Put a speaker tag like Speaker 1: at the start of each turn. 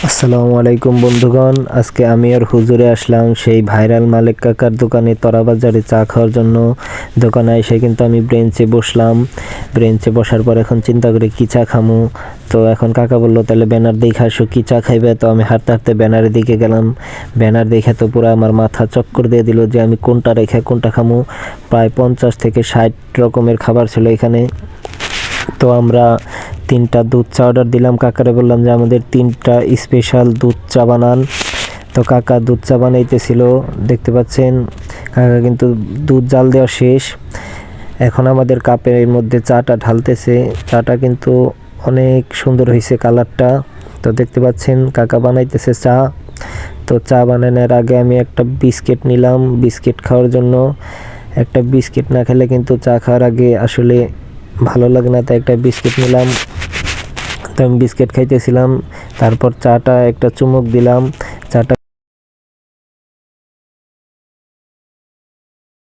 Speaker 1: আসসালামু আলাইকুম বন্ধুগণ, আজকে আমি আর হুজুরে আসলাম সেই ভাইরাল মালিক কাকার দোকানে তরা বাজারে চা খাওয়ার জন্য। দোকানে এসে কিন্তু আমি ব্রেঞ্চে বসলাম। ব্রেঞ্চে বসার পর এখন চিন্তা করি কী চা খামু। তো এখন কাকা বললো তাহলে ব্যানার দেখে আসো কী চা খাইবে। তো আমি হাঁটতে হাঁটতে ব্যানারের দিকে গেলাম। ব্যানার দেখে তো পুরো আমার মাথা চক্কর দিয়ে দিল যে আমি কোনটা রেখে কোনটা খামু। প্রায় 50 থেকে 60 রকমের খাবার ছিল এখানে। তো আমরা 3টা দুধ চা অর্ডার দিলাম। কাকারে বললাম যে আমাদের 3টা স্পেশাল দুধ চা বানান। তো কাকা দুধ চা বানাইতেছিল, দেখতে পাচ্ছেন। কাকা কিন্তু দুধ জাল দেওয়া শেষ। এখন আমাদের কাপের মধ্যে চাটা ঢালতেছে। চাটা কিন্তু অনেক সুন্দর হয়েছে কালারটা। তো দেখতে পাচ্ছেন কাকা বানাইতেছে চা। তো চা বানানোর আগে আমি একটা বিস্কিট নিলাম বিস্কিট খাওয়ার জন্য। একটা বিস্কিট না খেলে কিন্তু চা খাওয়ার আগে আসলে ভালো লাগে না, তাই একটা বিস্কিট নিলাম। তো আমি বিস্কিট খাইতেছিলাম, তারপর চাটা একটা চুমুক দিলাম।